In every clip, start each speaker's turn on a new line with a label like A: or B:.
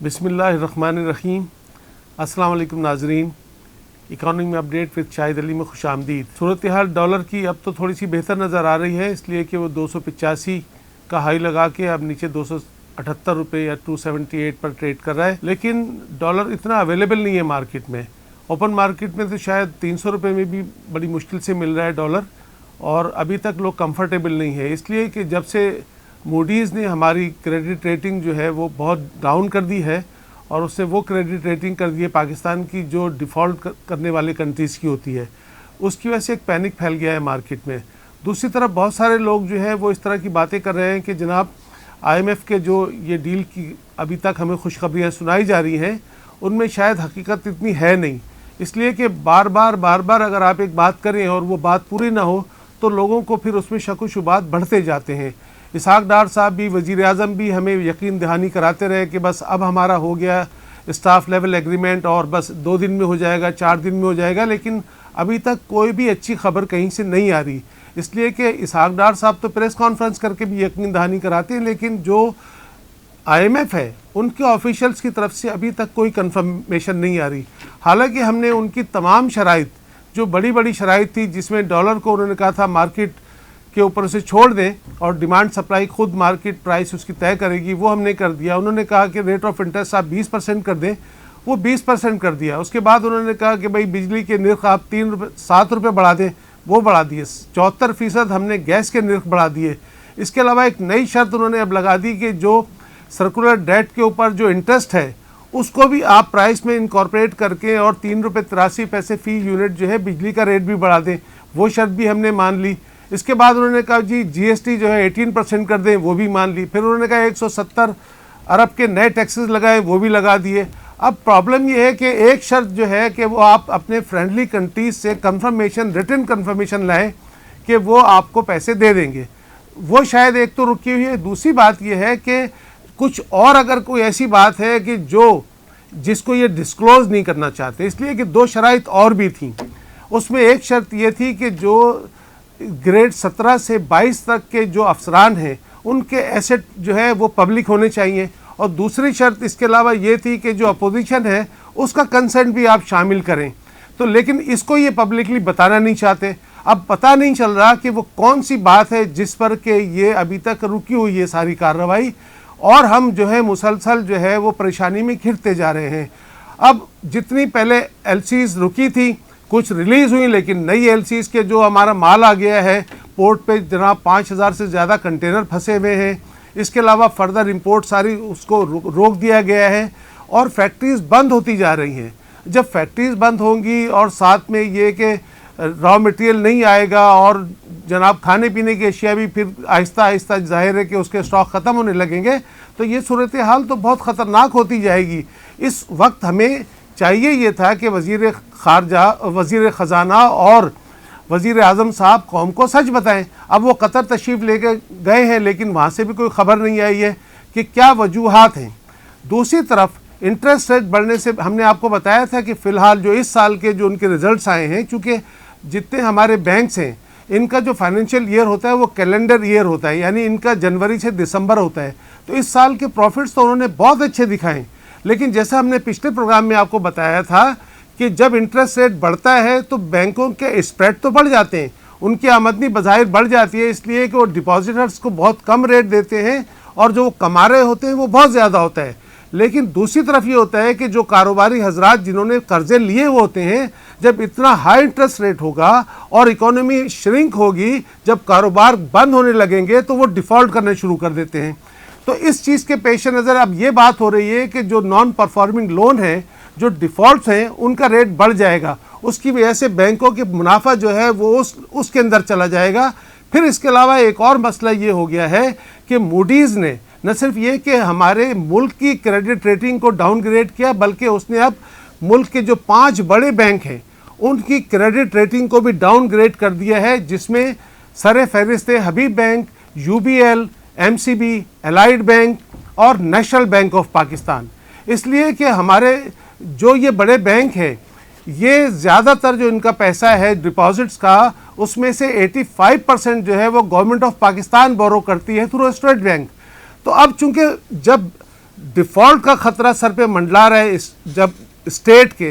A: बिस्मिल्लाहिर्रहमानिर्रहीम। अस्सलाम वालेकुम नाजरीन। इकॉनमी में अपडेट विद शाहिद अली में खुश आमदीद। सूरत हाल डॉलर की अब तो थोड़ी सी बेहतर नज़र आ रही है, इसलिए कि वो 285 का हाई लगा के अब नीचे 278 रुपये या 278 पर ट्रेड कर रहा है। लेकिन डॉलर इतना अवेलेबल नहीं है मार्केट में। ओपन मार्केट में तो शायद 300 रुपये में भी बड़ी मुश्किल से मिल रहा है डॉलर, और अभी तक लोग कंफर्टेबल नहीं है, इसलिए कि जब से मूडीज़ ने हमारी क्रेडिट रेटिंग जो है वो बहुत डाउन कर दी है, और उससे वो क्रेडिट रेटिंग कर दी है पाकिस्तान की जो डिफ़ॉल्ट करने वाले कंट्रीज़ की होती है, उसकी वजह से एक पैनिक फैल गया है मार्केट में। दूसरी तरफ बहुत सारे लोग जो है वो इस तरह की बातें कर रहे हैं कि जनाब IMF के जो ये डील की अभी तक हमें खुशखबरियाँ सुनाई जा रही हैं, उनमें शायद हकीकत इतनी है नहीं, इसलिए कि बार बार अगर आप एक बात करें और वो बात पूरी ना हो तो लोगों को फिर उसमें शक व शुबात बढ़ते जाते हैं। इसहाक डार साहब भी, वज़ीर आज़म भी हमें यकीन दहानी कराते रहे कि बस अब हमारा हो गया स्टाफ लेवल एग्रीमेंट और बस 2 दिन में हो जाएगा, 4 दिन में हो जाएगा, लेकिन अभी तक कोई भी अच्छी खबर कहीं से नहीं आ रही। इसलिए कि इसहाक डार साहब तो प्रेस कॉन्फ्रेंस करके भी यकीन दहानी कराते हैं, लेकिन जो IMF है उनके ऑफिशियल्स की तरफ से अभी तक कोई कंफर्मेशन नहीं आ रही। हालांकि हमने उनकी तमाम शराइत, जो बड़ी शराइत थी जिसमें डॉलर को उन्होंने कहा था मार्केट के ऊपर से छोड़ दें और डिमांड सप्लाई खुद मार्केट प्राइस उसकी तय करेगी, वो हमने कर दिया। उन्होंने कहा कि रेट ऑफ इंटरेस्ट आप 20% कर दें, वो 20% कर दिया। उसके बाद उन्होंने कहा कि भाई बिजली के निर्ख आप 7 रुपये बढ़ा दें, वो बढ़ा दिए। 74% हमने गैस के निर्ख बढ़ा दिए। इसके अलावा एक नई शर्त उन्होंने अब लगा दी कि जो सर्कुलर डेट के ऊपर जो इंटरेस्ट है उसको भी आप प्राइस में इनकॉर्पोरेट करके और 3.83 रुपये फ़ी यूनिट जो है बिजली का रेट भी बढ़ा दें, वो शर्त भी हमने मान ली। इसके बाद उन्होंने कहा जी GST जो है 18% कर दें, वो भी मान ली। फिर उन्होंने कहा 170 अरब के नए टैक्सेस लगाए, वो भी लगा दिए। अब प्रॉब्लम ये है कि एक शर्त जो है कि वो आप अपने फ्रेंडली कंट्रीज से कंफर्मेशन, रिटन कंफर्मेशन लाएं कि वो आपको पैसे दे देंगे, वो शायद एक तो रुकी हुई है। दूसरी बात यह है कि कुछ और अगर कोई ऐसी बात है कि जिसको ये डिस्क्लोज नहीं करना चाहते, इसलिए कि 2 शराइत और भी थी। उसमें एक शर्त ये थी कि जो ग्रेड 17 से 22 तक के जो अफसरान हैं उनके एसेट जो है वो पब्लिक होने चाहिए, और दूसरी शर्त इसके अलावा ये थी कि जो अपोजिशन है उसका कंसेंट भी आप शामिल करें। तो लेकिन इसको ये पब्लिकली बताना नहीं चाहते। अब पता नहीं चल रहा कि वो कौन सी बात है जिस पर कि ये अभी तक रुकी हुई है सारी कार्रवाई, और हम जो है मुसलसल जो है वो परेशानी में घिरते जा रहे हैं। अब जितनी पहले LCs रुकी थी, कुछ रिलीज़ हुई, लेकिन नई LCs के जो हमारा माल आ गया है पोर्ट पे जनाब 5000 से ज़्यादा कंटेनर फंसे हुए हैं। इसके अलावा फर्दर इंपोर्ट सारी उसको रोक दिया गया है, और फैक्ट्रीज़ बंद होती जा रही हैं। जब फैक्ट्रीज़ बंद होंगी और साथ में ये कि रॉ मटेरियल नहीं आएगा और जनाब खाने पीने की अशिया भी फिर आहिस्ता आहिस्ता जाहिर है कि उसके स्टॉक ख़त्म होने लगेंगे, तो ये सूरत हाल तो बहुत ख़तरनाक होती जाएगी। इस वक्त हमें चाहिए ये था कि वज़ीर ख़जाना और वज़ीर आज़म साहब कौम को सच बताएं। अब वो कतर तशरीफ़ लेके गए हैं, लेकिन वहाँ से भी कोई ख़बर नहीं आई है कि क्या वजूहात हैं। दूसरी तरफ इंटरेस्ट रेट बढ़ने से हमने आपको बताया था कि फ़िलहाल जो इस साल के जो उनके रिज़ल्ट्स आए हैं, चूँकि जितने हमारे बैंक्स हैं इनका जो फाइनेंशियल ईयर होता है वो कैलेंडर ईयर होता है, यानी इनका जनवरी से दिसंबर होता है। तो इस साल के प्रॉफिट्स तो उन्होंने बहुत अच्छे दिखाए, लेकिन जैसा हमने पिछले प्रोग्राम में आपको बताया था कि जब इंटरेस्ट रेट बढ़ता है तो बैंकों के स्प्रेड तो बढ़ जाते हैं, उनकी आमदनी बज़ाहिर बढ़ जाती है, इसलिए कि वो डिपॉजिटर्स को बहुत कम रेट देते हैं और जो कमा रहे होते हैं वो बहुत ज़्यादा होता है। लेकिन दूसरी तरफ ये होता है कि जो कारोबारी हजरात जिन्होंने कर्जे लिए हुए होते हैं, जब इतना हाई इंटरेस्ट रेट होगा और इकोनॉमी श्रिंक होगी, जब कारोबार बंद होने लगेंगे तो वो डिफ़ॉल्ट करने शुरू कर देते हैं। तो इस चीज़ के पेश नज़र अब ये बात हो रही है कि जो नॉन परफॉर्मिंग लोन है, जो डिफ़ॉल्ट हैं, उनका रेट बढ़ जाएगा। उसकी वजह से बैंकों के मुनाफा जो है वो उसके अंदर चला जाएगा। फिर इसके अलावा एक और मसला ये हो गया है कि मूडीज़ ने न सिर्फ ये कि हमारे मुल्क की क्रेडिट रेटिंग को डाउनग्रेड किया, बल्कि उसने अब मुल्क के जो 5 बड़े बैंक हैं उनकी क्रेडिट रेटिंग को भी डाउनग्रेड कर दिया है, जिसमें सर फहरिस्त Habib Bank, UBL, MCB, Allied Bank और नेशनल बैंक ऑफ पाकिस्तान। इसलिए कि हमारे जो ये बड़े बैंक हैं, ये ज़्यादातर जो इनका पैसा है डिपॉजिट्स का, उसमें से 85% जो है वो गवर्नमेंट ऑफ पाकिस्तान बोरो करती है थ्रू स्टेट बैंक। तो अब चूंकि जब डिफ़ॉल्ट का ख़तरा सर पे मंडला रहा है,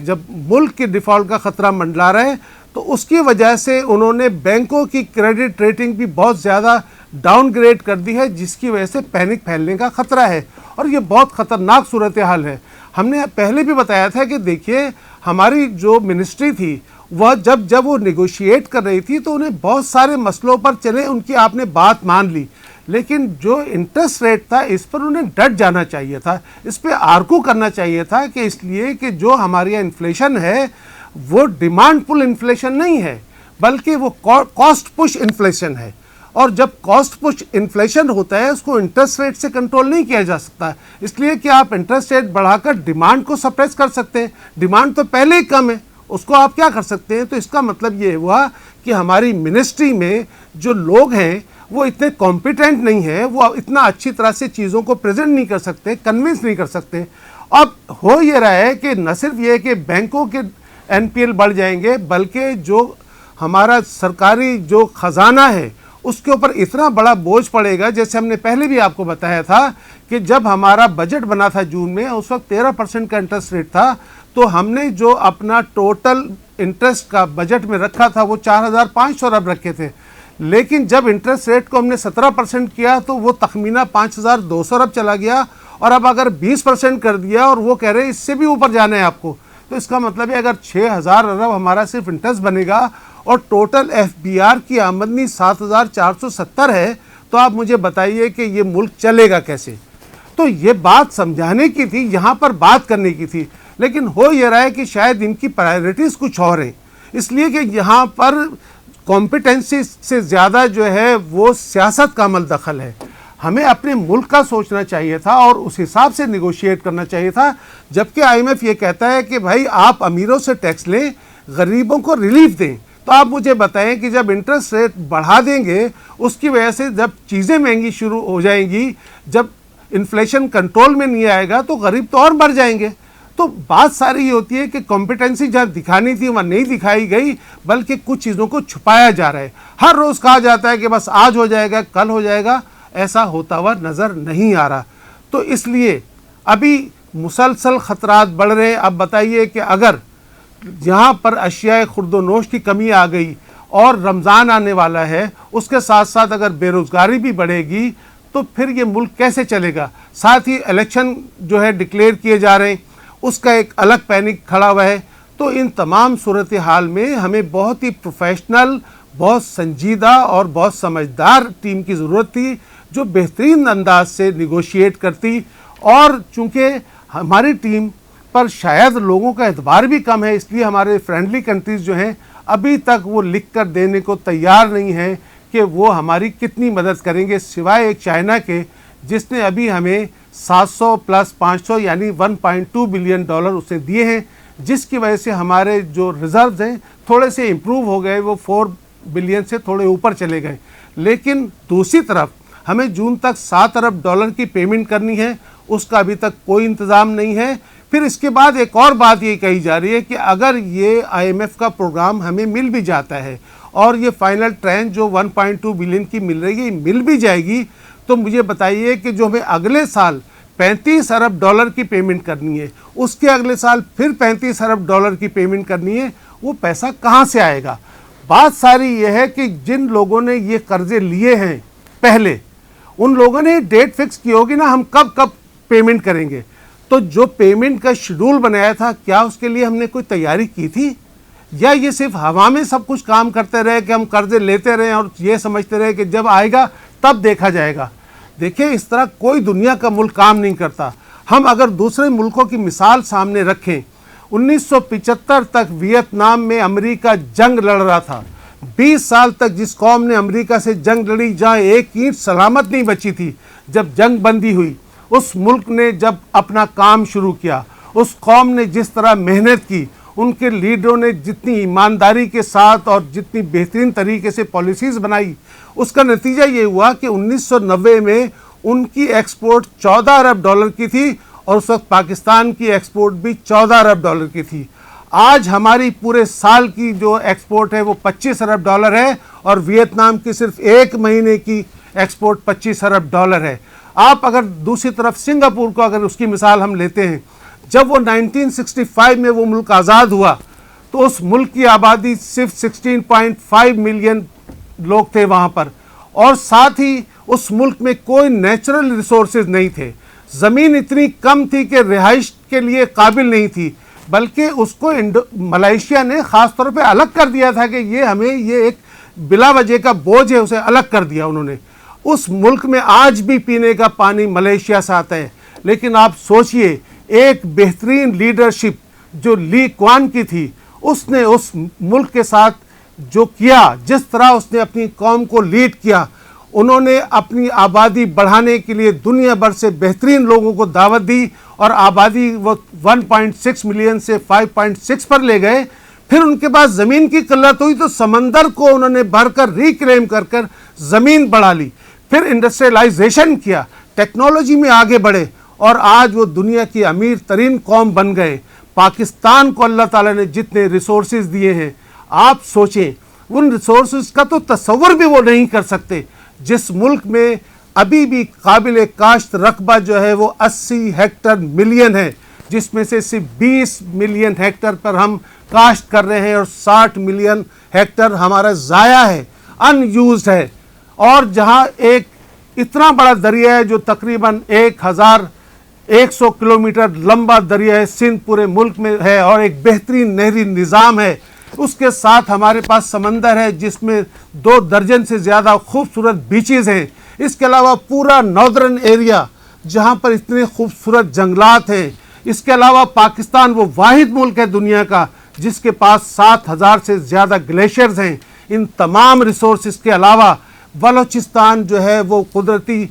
A: जब मुल्क के डिफ़ॉल्ट का ख़तरा मंडला रहा है, तो उसकी वजह से उन्होंने बैंकों की क्रेडिट रेटिंग भी बहुत ज़्यादा डाउनग्रेड कर दी है, जिसकी वजह से पैनिक फैलने का ख़तरा है और ये बहुत ख़तरनाक सूरत हाल है। हमने पहले भी बताया था कि देखिए, हमारी जो मिनिस्ट्री थी वह जब वो निगोशिएट कर रही थी तो उन्हें बहुत सारे मसलों पर चले, उनकी आपने बात मान ली, लेकिन जो इंटरेस्ट रेट था इस पर उन्हें डट जाना चाहिए था, इस पर आर्गू करना चाहिए था कि इसलिए कि जो हमारे यहाँ इन्फ्लेशन है वो डिमांड पुल इन्फ्लेशन नहीं है, बल्कि वो कॉस्ट पुश इन्फ्लेशन है। और जब कॉस्ट पुश इन्फ्लेशन होता है उसको इंटरेस्ट रेट से कंट्रोल नहीं किया जा सकता, इसलिए कि आप इंटरेस्ट रेट बढ़ाकर डिमांड को सप्रेस कर सकते हैं। डिमांड तो पहले ही कम है, उसको आप क्या कर सकते हैं। तो इसका मतलब ये हुआ कि हमारी मिनिस्ट्री में जो लोग हैं वो इतने कॉम्पिटेंट नहीं है, वो इतना अच्छी तरह से चीज़ों को प्रेजेंट नहीं कर सकते, कन्विंस नहीं कर सकते। अब हो ये रहा है कि न सिर्फ ये कि बैंकों के एनपीएल बढ़ जाएंगे, बल्कि जो हमारा सरकारी जो ख़जाना है उसके ऊपर इतना बड़ा बोझ पड़ेगा। जैसे हमने पहले भी आपको बताया था कि जब हमारा बजट बना था जून में, उस वक्त 13% का इंटरेस्ट रेट था, तो हमने जो अपना टोटल इंटरेस्ट का बजट में रखा था वो 4,500 अरब रखे थे, लेकिन जब इंटरेस्ट रेट को हमने 17% किया तो वो तखमीना 5,200 अरब चला गया। और अब अगर 20% कर दिया और वो कह रहे हैं इससे भी ऊपर जाना है आपको, तो इसका मतलब है अगर 6,000 अरब हमारा सिर्फ इंटरेस्ट बनेगा और टोटल एफबीआर की आमदनी 7,470 है, तो आप मुझे बताइए कि ये मुल्क चलेगा कैसे। तो ये बात समझाने की थी, यहाँ पर बात करने की थी, लेकिन हो ये रहा है कि शायद इनकी प्रायोरिटीज़ कुछ और हैं, इसलिए कि यहाँ पर कॉम्पिटेंसी से ज़्यादा जो है वो सियासत का अमल दखल है। हमें अपने मुल्क का सोचना चाहिए था और उस हिसाब से निगोशिएट करना चाहिए था। जबकि आईएमएफ ये कहता है कि भाई आप अमीरों से टैक्स लें, गरीबों को रिलीफ दें, तो आप मुझे बताएं कि जब इंटरेस्ट रेट बढ़ा देंगे उसकी वजह से जब चीज़ें महंगी शुरू हो जाएंगी, जब इन्फ्लेशन कंट्रोल में नहीं आएगा तो गरीब तो और बढ़ जाएंगे। तो बात सारी ये होती है कि कॉम्पिटेंसी जहाँ दिखानी थी वहाँ नहीं दिखाई गई, बल्कि कुछ चीज़ों को छुपाया जा रहा है। हर रोज़ कहा जाता है कि बस आज हो जाएगा, कल हो जाएगा, ऐसा होता हुआ नज़र नहीं आ रहा। तो इसलिए अभी मुसलसल ख़तरात बढ़ रहे हैं। अब बताइए कि अगर यहाँ पर अशियाए खुर्दोनोश की कमी आ गई और रमज़ान आने वाला है, उसके साथ साथ अगर बेरोज़गारी भी बढ़ेगी तो फिर ये मुल्क कैसे चलेगा। साथ ही इलेक्शन जो है डिक्लेयर किए जा रहे हैं, उसका एक अलग पैनिक खड़ा हुआ है। तो इन तमाम सूरत हाल में हमें बहुत ही प्रोफेशनल, बहुत संजीदा और बहुत समझदार टीम की ज़रूरत थी, जो बेहतरीन अंदाज से निगोशिएट करती। और चूँकि हमारी टीम पर शायद लोगों का एतबार भी कम है, इसलिए हमारे फ्रेंडली कंट्रीज़ जो हैं अभी तक वो लिख कर देने को तैयार नहीं हैं कि वो हमारी कितनी मदद करेंगे, सिवाय एक चाइना के, जिसने अभी हमें 700 प्लस 500 यानी 1.2 बिलियन डॉलर उसे दिए हैं, जिसकी वजह से हमारे जो रिजर्व्स हैं थोड़े से इम्प्रूव हो गए, वो 4 बिलियन से थोड़े ऊपर चले गए। लेकिन दूसरी तरफ हमें जून तक 7 अरब डॉलर की पेमेंट करनी है, उसका अभी तक कोई इंतज़ाम नहीं है। फिर इसके बाद एक और बात ये कही जा रही है कि अगर ये आईएमएफ का प्रोग्राम हमें मिल भी जाता है और ये फाइनल ट्रेंच जो 1.2 बिलियन की मिल रही है मिल भी जाएगी, तो मुझे बताइए कि जो हमें अगले साल 35 अरब डॉलर की पेमेंट करनी है, उसके अगले साल फिर 35 अरब डॉलर की पेमेंट करनी है, वो पैसा कहाँ से आएगा। बात सारी ये है कि जिन लोगों ने ये कर्जे लिए हैं पहले, उन लोगों ने डेट फिक्स की होगी ना, हम कब कब पेमेंट करेंगे। तो जो पेमेंट का शेड्यूल बनाया था, क्या उसके लिए हमने कोई तैयारी की थी, या ये सिर्फ हवा में सब कुछ काम करते रहे कि हम कर्जे लेते रहे और ये समझते रहे कि जब आएगा तब देखा जाएगा। देखिए, इस तरह कोई दुनिया का मुल्क काम नहीं करता। हम अगर दूसरे मुल्कों की मिसाल सामने रखें, 1975 तक वियतनाम में अमेरिका जंग लड़ रहा था। 20 साल तक जिस कौम ने अमेरिका से जंग लड़ी, जहाँ एक ईंट सलामत नहीं बची थी, जब जंग बंदी हुई, उस मुल्क ने जब अपना काम शुरू किया, उस कौम ने जिस तरह मेहनत की, उनके लीडरों ने जितनी ईमानदारी के साथ और जितनी बेहतरीन तरीके से पॉलिसीज़ बनाई, उसका नतीजा ये हुआ कि 1990 में उनकी एक्सपोर्ट 14 अरब डॉलर की थी और उस वक्त पाकिस्तान की एक्सपोर्ट भी 14 अरब डॉलर की थी। आज हमारी पूरे साल की जो एक्सपोर्ट है वो 25 अरब डॉलर है और वियतनाम की सिर्फ एक महीने की एक्सपोर्ट 25 अरब डॉलर है। आप अगर दूसरी तरफ सिंगापुर को अगर उसकी मिसाल हम लेते हैं, जब वो 1965 में वो मुल्क आज़ाद हुआ तो उस मुल्क की आबादी सिर्फ 16.5 मिलियन लोग थे वहाँ पर, और साथ ही उस मुल्क में कोई नेचुरल रिसोर्सेज नहीं थे। ज़मीन इतनी कम थी कि रिहाइश के लिए काबिल नहीं थी, बल्कि उसको मलेशिया ने ख़ास तौर पे अलग कर दिया था कि ये एक बिला वजह का बोझ है, उसे अलग कर दिया उन्होंने। उस मुल्क में आज भी पीने का पानी मलेशिया से आता है। लेकिन आप सोचिए, एक बेहतरीन लीडरशिप जो ली क्वान की थी, उसने उस मुल्क के साथ जो किया, जिस तरह उसने अपनी कौम को लीड किया, उन्होंने अपनी आबादी बढ़ाने के लिए दुनिया भर से बेहतरीन लोगों को दावत दी और आबादी वो 1.6 मिलियन से 5.6 पर ले गए। फिर उनके पास ज़मीन की किल्लत हुई तो समंदर को उन्होंने भरकर रिक्लेम कर ज़मीन बढ़ा ली। फिर इंडस्ट्रियलाइजेशन किया, टेक्नोलॉजी में आगे बढ़े और आज वो दुनिया की अमीर तरीन कौम बन गए। पाकिस्तान को अल्लाह ताला ने जितने रिसोर्सेज दिए हैं, आप सोचें, उन रिसोर्सेज का तो तस्वर भी वो नहीं कर सकते। जिस मुल्क में अभी भी काबिल काश्त रकबा जो है वो 80 हेक्टर मिलियन है, जिसमें से सिर्फ 20 मिलियन हेक्टर पर हम काश्त कर रहे हैं और 60 मिलियन हेक्टर हमारा ज़ाया है, अनयूज्ड है। और जहां एक इतना बड़ा दरिया है जो तकरीबन 1100 किलोमीटर लंबा दरिया है, सिंध पूरे मुल्क में है, और एक बेहतरीन नहरी निज़ाम है। उसके साथ हमारे पास समंदर है जिसमें 2 दर्जन से ज़्यादा खूबसूरत बीचेस हैं। इसके अलावा पूरा नॉर्दर्न एरिया जहां पर इतने खूबसूरत जंगलात हैं। इसके अलावा पाकिस्तान वो वाहिद मुल्क है दुनिया का जिसके पास 7000 से ज़्यादा ग्लेशियर्स हैं। इन तमाम रिसोर्सेज के अलावा बलोचिस्तान जो है वो कुदरती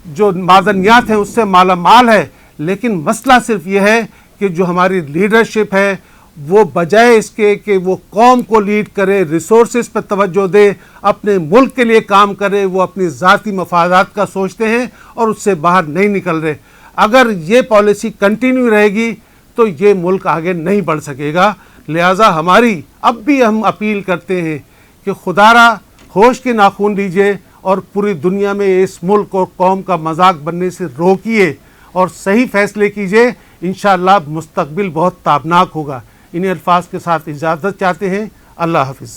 A: जो मादनियात हैं उससे माला माल है। लेकिन मसला सिर्फ ये है कि जो हमारी लीडरशिप है वो बजाय इसके कि वो कौम को लीड करे, रिसोर्सेज पर तवज्जो दे, अपने मुल्क के लिए काम करे, वो अपनी ज़ाती मफादात का सोचते हैं और उससे बाहर नहीं निकल रहे। अगर ये पॉलिसी कंटिन्यू रहेगी तो ये मुल्क आगे नहीं बढ़ सकेगा। लिहाजा हमारी अब भी हम अपील करते हैं कि खुदारा होश के नाखून लीजिए और पूरी दुनिया में इस मुल्क और कौम का मजाक बनने से रोकिए और सही फैसले कीजिए। इंशाअल्लाह मुस्तकबिल बहुत ताबनाक होगा। इन्हीं अल्फाज के साथ इजाज़त चाहते हैं। अल्लाह हाफिज़।